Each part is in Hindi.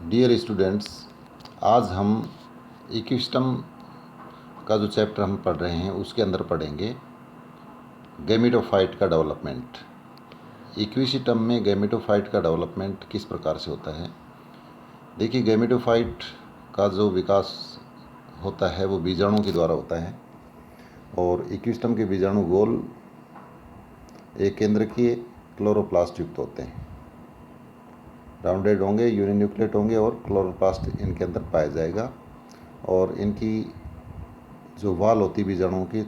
डियर स्टूडेंट्स, आज हम इक्विस्टम का जो चैप्टर हम पढ़ रहे हैं उसके अंदर पढ़ेंगे गैमेटोफाइट का डेवलपमेंट। इक्विस्टम में गैमेटोफाइट का डेवलपमेंट किस प्रकार से होता है। देखिए, गैमेटोफाइट का जो विकास होता है वो बीजाणु के द्वारा होता है और इक्विस्टम के बीजाणु गोल एक केंद्रकीय क्लोरोप्लास्ट युक्त होते हैं। राउंडेड होंगे, यूनिन्यूक्लिएट होंगे और क्लोरोप्लास्ट इनके अंदर पाया जाएगा। और इनकी जो वाल होती है बीजाणुओं की,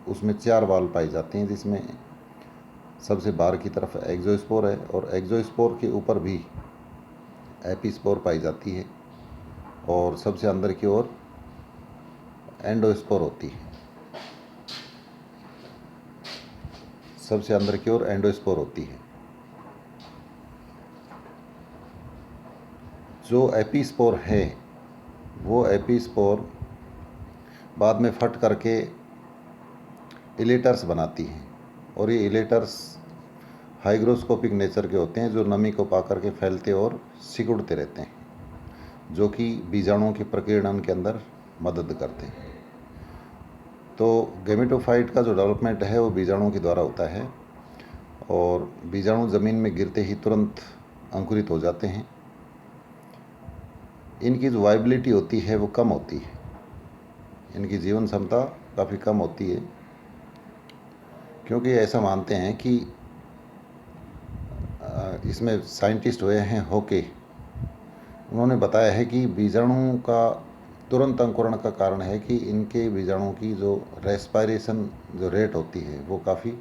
उसमें 4 वाल पाई जाती हैं, जिसमें सबसे बाहर की तरफ एक्सोस्पोर है और एक्सोस्पोर के ऊपर भी एपिस्पोर पाई जाती है और सबसे अंदर की ओर एंडोस्पोर होती है। सबसे अंदर की ओर एंडोस्पोर होती है। जो एपिस्पोर है वो एपिस्पोर बाद में फट करके इलेटर्स बनाती हैं और ये इलेटर्स हाइग्रोस्कोपिक नेचर के होते हैं, जो नमी को पा करके फैलते और सिकुड़ते रहते हैं, जो कि बीजाणुओं के प्रकीर्णन के अंदर मदद करते हैं। तो गैमेटोफाइट का जो डेवलपमेंट है वो बीजाणुओं के द्वारा होता है और बीजाणु ज़मीन में गिरते ही तुरंत अंकुरित हो जाते हैं। इनकी जो वाइबिलिटी होती है वो कम होती है, इनकी जीवन क्षमता काफ़ी कम होती है, क्योंकि ऐसा मानते हैं कि इसमें साइंटिस्ट हुए हैं होके, उन्होंने बताया है कि बीजाणु का तुरंत अंकुरण का कारण है कि इनके बीजाणु की जो रेस्पायरेशन जो रेट होती है वो काफ़ी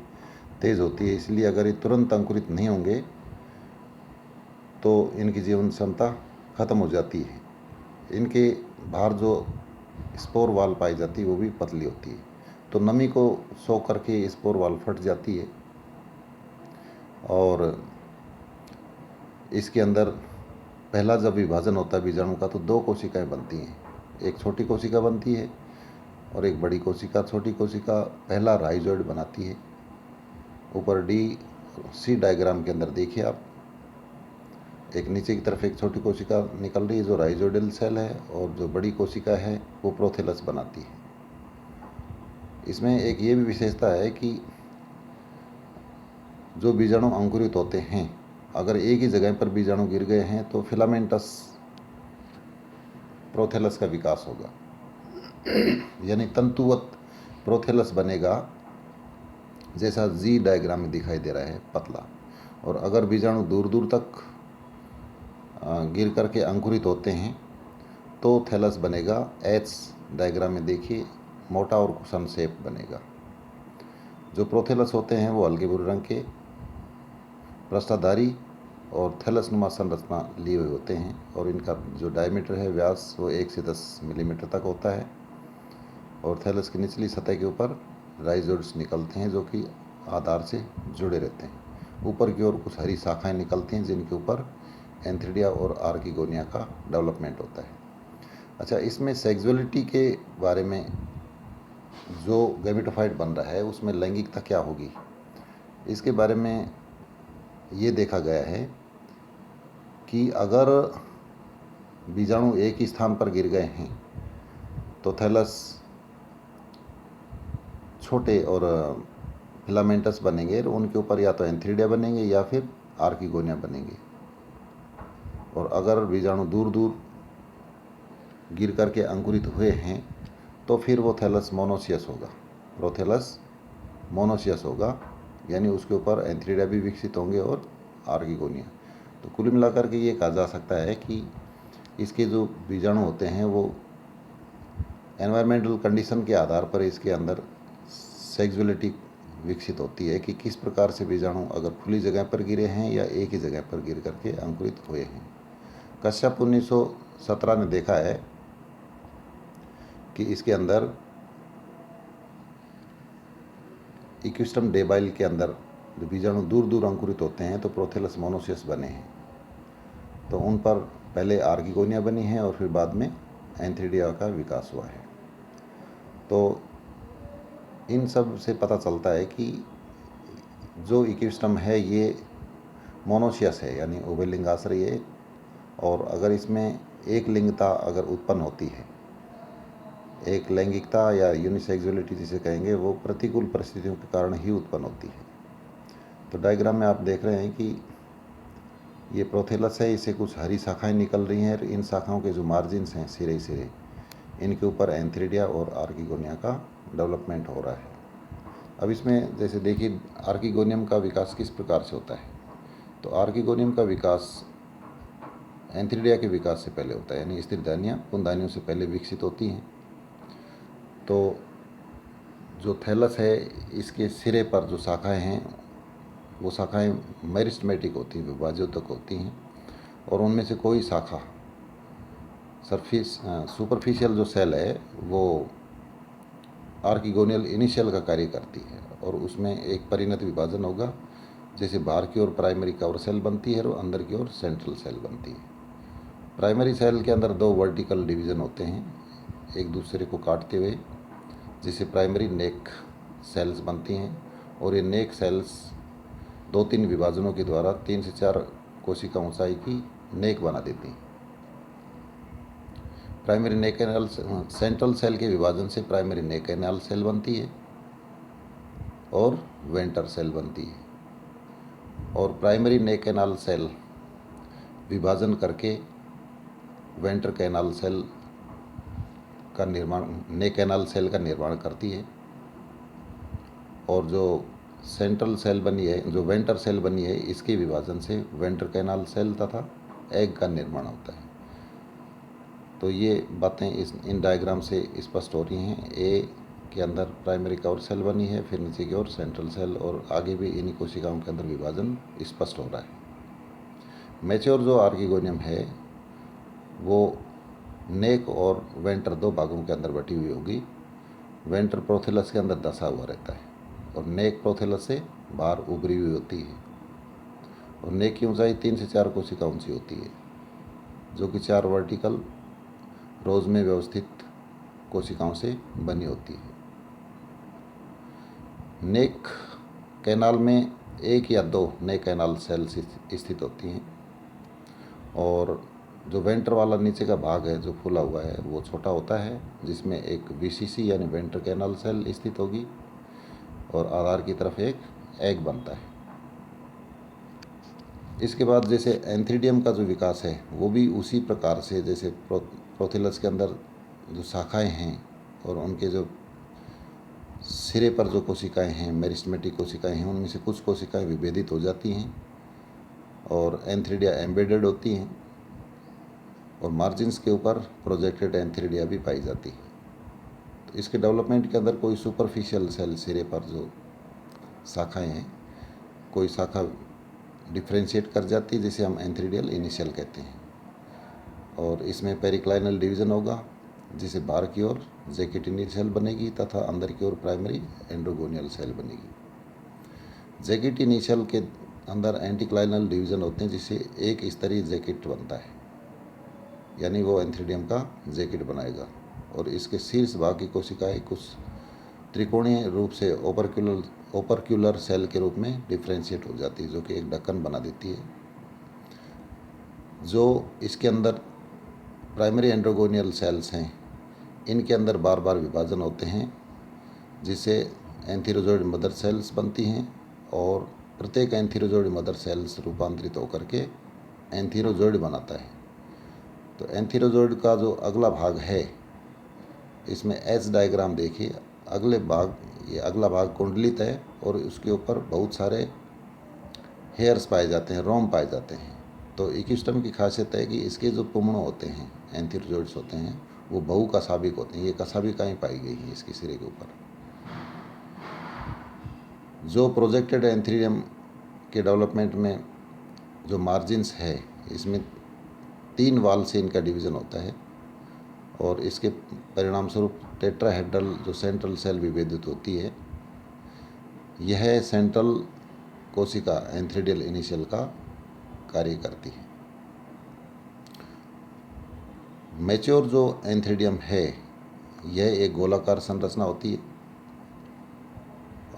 तेज़ होती है। इसलिए अगर ये तुरंत अंकुरित नहीं होंगे तो इनकी जीवन क्षमता ख़त्म हो जाती है। इनके बाहर जो स्पोर वाल पाई जाती है वो भी पतली होती है, तो नमी को सो करके स्पोर वाल फट जाती है और इसके अंदर पहला जब विभाजन होता है बीजाणु का तो 2 कोशिकाएं बनती हैं। एक छोटी कोशिका बनती है और एक बड़ी कोशिका। छोटी कोशिका पहला राइजोइड बनाती है। ऊपर डी-सी डायग्राम के अंदर देखिए आप, एक नीचे की तरफ एक छोटी कोशिका निकल रही है जो राइजोइडल सेल है और जो बड़ी कोशिका है वो प्रोथेलस बनाती है। इसमें एक ये भी विशेषता है कि जो बीजाणु अंकुरित होते हैं, अगर एक ही जगह पर बीजाणु गिर गए हैं तो फिलामेंटस प्रोथेलस का विकास होगा, यानी तंतुवत प्रोथेलस बनेगा, जैसा जी डायग्राम में दिखाई दे रहा है, पतला। और अगर बीजाणु दूर दूर तक गिर करके अंकुरित होते हैं तो थैलस बनेगा, एच डायग्राम में देखिए, मोटा और कुशन शेप बनेगा। जो प्रोथेलस होते हैं वो हल्के भूरे रंग के पृष्ठधारी और थैलसनुमा संरचना लिए हुए होते हैं और इनका जो डायमीटर है, व्यास, वो 1 से 10 मिलीमीटर तक होता है। और थैलस की निचली सतह के ऊपर राइजोइड्स निकलते हैं जो कि आधार से जुड़े रहते हैं। ऊपर की ओर कुछ हरी शाखाएं निकलती हैं जिनके ऊपर एंथ्रिडिया और आर्किगोनिया का डेवलपमेंट होता है। अच्छा, इसमें सेक्सुअलिटी के बारे में जो गैमेटोफाइट बन रहा है उसमें लैंगिकता क्या होगी, इसके बारे में ये देखा गया है कि अगर बीजाणु एक ही स्थान पर गिर गए हैं तो थैलस छोटे और फिलामेंटस बनेंगे और उनके ऊपर या तो एंथ्रिडिया बनेंगे या फिर आर्किगोनिया बनेंगे। और अगर बीजाणु दूर दूर गिर करके अंकुरित हुए हैं तो फिर वो थैलस मोनोसियस होगा, प्रोथेलस मोनोसियस होगा, यानी उसके ऊपर एंथ्रिडिया भी विकसित होंगे और आर्किगोनिया। तो कुल मिलाकर के ये कहा जा सकता है कि इसके जो बीजाणु होते हैं वो एनवायरमेंटल कंडीशन के आधार पर इसके अंदर सेक्सुअलिटी विकसित होती है कि किस प्रकार से बीजाणु अगर खुली जगह पर गिरे हैं या एक ही जगह पर गिर करके अंकुरित हुए हैं। कश्यप 1917 ने देखा है कि इसके अंदर इक्विस्टम डेबाइल के अंदर जो बीजाणु दूर दूर अंकुरित होते हैं तो प्रोथेलस मोनोसियस बने हैं, तो उन पर पहले आर्किगोनिया बनी है और फिर बाद में एंथ्रिडिया का विकास हुआ है। तो इन सब से पता चलता है कि जो इक्विस्टम है ये मोनोसियस है, यानी उभयलिंगाश्रयी है और अगर इसमें एक लिंगता अगर उत्पन्न होती है, एक लैंगिकता या यूनिसेक्सुअलिटी जिसे कहेंगे, वो प्रतिकूल परिस्थितियों के कारण ही उत्पन्न होती है। तो डायग्राम में आप देख रहे हैं कि ये प्रोथेलस है, इससे कुछ हरी शाखाएं निकल रही हैं और इन शाखाओं के जो मार्जिन्स हैं सिरे सिरे, इनके ऊपर एंथ्रीडिया और आर्किगोनिया का डेवलपमेंट हो रहा है। अब इसमें जैसे देखिए आर्किगोनियम का विकास किस प्रकार से होता है। तो आर्किगोनियम का विकास एंथ्रीडिया के विकास से पहले होता है, यानी स्थिर दानियाँ पुंदानियों से पहले विकसित होती हैं। तो जो थैलस है, इसके सिरे पर जो शाखाएं हैं वो शाखाएं मेरिस्टेमेटिक होती हैं, विभाज्योतक होती हैं, और उनमें से कोई शाखा सुपरफिशियल जो सेल है वो आर्किगोनियल इनिशियल का कार्य करती है, और उसमें एक परिणत विभाजन होगा, जैसे बाहर की ओर प्राइमरी कवर सेल बनती है और अंदर की ओर सेंट्रल सेल बनती है। प्राइमरी सेल के अंदर दो वर्टिकल डिवीज़न होते हैं एक दूसरे को काटते हुए, जिसे प्राइमरी नेक सेल्स बनती हैं, और ये नेक सेल्स 2-3 विभाजनों के द्वारा 3 से 4 कोशिका ऊंचाई की नेक बना देती हैं। प्राइमरी नेक कैनाल सेंट्रल सेल के विभाजन से प्राइमरी नेक कैनाल सेल बनती है और वेंटर सेल बनती है, और प्राइमरी नेक कैनाल सेल विभाजन करके वेंटर कैनाल सेल का निर्माण, नेक कैनाल सेल का निर्माण करती है, और जो सेंट्रल सेल बनी है, जो वेंटर सेल बनी है, इसके विभाजन से वेंटर कैनाल सेल तथा एग का निर्माण होता है। तो ये बातें इन डायग्राम से स्पष्ट हो रही हैं। ए के अंदर प्राइमरी कवर सेल बनी है, फिर नीचे की ओर सेंट्रल सेल, और आगे भी इन्हीं कोशिकाओं के अंदर विभाजन स्पष्ट हो रहा है। मैच्योर जो आर्किगोनियम है वो नेक और वेंटर 2 भागों के अंदर बटी हुई होगी। वेंटर प्रोथेलस के अंदर दसा हुआ रहता है और नेक प्रोथेलस से बाहर उभरी हुई होती है, और नेक की ऊंचाई 3 से 4 कोशिका ऊंची होती है, जो कि 4 वर्टिकल रोज में व्यवस्थित कोशिकाओं से बनी होती है। नेक कैनाल में 1 या 2 नेक कैनाल सेल्स स्थित होती हैं, और जो वेंटर वाला नीचे का भाग है जो फूला हुआ है वो छोटा होता है, जिसमें एक वीसीसी यानी वेंटर कैनाल सेल स्थित होगी, और आधार की तरफ एक एग बनता है। इसके बाद जैसे एंथ्रीडियम का जो विकास है वो भी उसी प्रकार से, जैसे प्रोथेलस के अंदर जो शाखाएं हैं और उनके जो सिरे पर जो कोशिकाएं हैं, मेरिस्टेमेटिक कोशिकाएं हैं, उनमें से कुछ कोशिकाएं विभेदित हो जाती हैं और एंथ्रीडिया एम्बेडेड होती हैं, और मार्जिन्स के ऊपर प्रोजेक्टेड एंथ्रीडिया भी पाई जाती है। तो इसके डेवलपमेंट के अंदर कोई सुपरफिशियल सेल सिरे पर जो शाखाएं हैं, कोई शाखा डिफ्रेंशिएट कर जाती है जिसे हम एंथ्रीडियल इनिशियल कहते हैं, और इसमें पेरिक्लाइनल डिवीज़न होगा, जिसे बाहर की ओर जैकेटिनियल सेल बनेगी तथा अंदर की ओर प्राइमरी एंड्रोगोनियल सेल बनेगी। जैकेटिनियल के अंदर एंटीक्लाइनल डिवीज़न होते हैं, जिसे एक स्तरीय जैकेट बनता है, यानी वो एंथ्रीडियम का जैकेट बनाएगा, और इसके शीर्ष भाग की कोशिकाएं कुछ त्रिकोणीय रूप से ओपरक्यूलर सेल के रूप में डिफ्रेंशिएट हो जाती है, जो कि एक ढक्कन बना देती है। जो इसके अंदर प्राइमरी एंड्रोगोनियल सेल्स हैं, इनके अंदर बार बार विभाजन होते हैं, जिससे एंथीरोजोइड मदर सेल्स बनती हैं, और प्रत्येक एंथीरोजोइड मदर सेल्स रूपांतरित होकर के एंथीरोजोइड बनाता है। तो एंथीरोजोइड का जो अगला भाग है, इसमें एच डायग्राम देखिए, ये अगला भाग कुंडलित है, और उसके ऊपर बहुत सारे हेयर्स पाए जाते हैं, रोम पाए जाते हैं। तो इक्विस्टम की खासियत है कि इसके जो पुमड़ों होते हैं, एंथीरोजोइड्स होते हैं, वो बहु कसाबिक होते हैं। ये कसाबिकाएँ पाई गई हैं इसके सिरे के ऊपर। जो प्रोजेक्टेड एंथ्रीडियम के डेवलपमेंट में जो मार्जिन्स है, इसमें 3 वाल से इनका डिवीज़न होता है, और इसके परिणाम स्वरूप टेट्राहेड्रल जो सेंट्रल सेल विभेदित होती है। यह सेंट्रल कोशिका एंथ्रीडियल इनिशियल का कार्य करती है। मैच्योर जो एंथ्रीडियम है, यह एक गोलाकार संरचना होती है,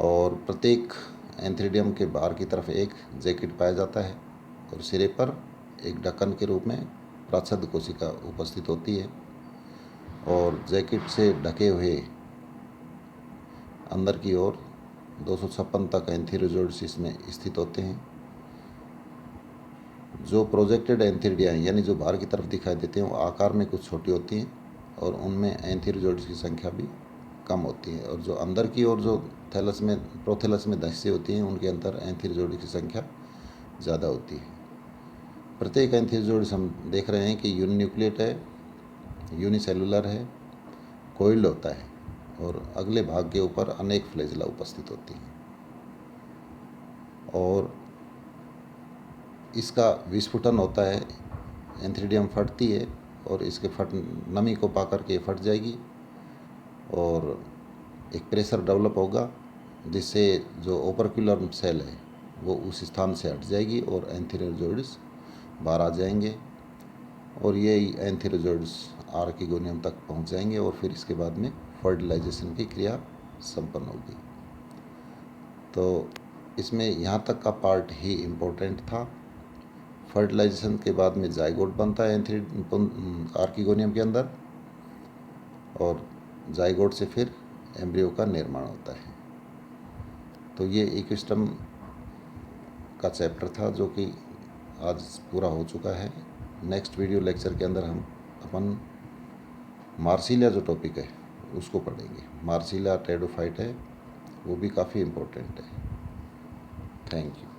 और प्रत्येक एंथ्रीडियम के बाहर की तरफ एक जैकेट पाया जाता है, और सिरे पर एक ढक्कन के रूप में प्राच्छद कोशिका उपस्थित होती है और जैकेट से ढके हुए अंदर की ओर 256 तक एंथीरोजोइड्स इसमें स्थित होते हैं। जो प्रोजेक्टेड एंथीरिडिया यानी जो बाहर की तरफ दिखाई देते हैं वो आकार में कुछ छोटी होती हैं और उनमें एंथीरोजोइड्स की संख्या भी कम होती है, और जो अंदर की ओर जो थैलस में प्रोथैलस में धस्से होती हैं उनके अंदर एंथीरोजोइड की संख्या ज़्यादा होती है। प्रत्येक एंथीरोजोइड्स हम देख रहे हैं कि यूनिन्यूक्लिएट है, यूनिसेलुलर है, कोइल्ड होता है और अगले भाग के ऊपर अनेक फ्लैजिला उपस्थित होती हैं और इसका विस्फुटन होता है। एंथीरिडियम फटती है और इसके नमी को पा करके फट जाएगी और एक प्रेशर डेवलप होगा जिससे जो ओपर्क्युलर सेल है वो उस स्थान से हट जाएगी और एंथीरोजोइड्स बाहर आ जाएंगे और ये एंथीरोजोइड्स आर्किगोनियम तक पहुंच जाएंगे और फिर इसके बाद में फर्टिलाइजेशन की क्रिया संपन्न होगी। तो इसमें यहाँ तक का पार्ट ही इम्पोर्टेंट था। फर्टिलाइजेशन के बाद में जाइगोट बनता है आर्किगोनियम के अंदर और जाइगोट से फिर एम्ब्रियो का निर्माण होता है। तो ये इकोसिस्टम का चैप्टर था जो कि आज पूरा हो चुका है। नेक्स्ट वीडियो लेक्चर के अंदर हम अपन मार्सिलिया जो टॉपिक है उसको पढ़ेंगे। मार्सिलिया टेरिडोफाइट है, वो भी काफ़ी इम्पोर्टेंट है। Thank you.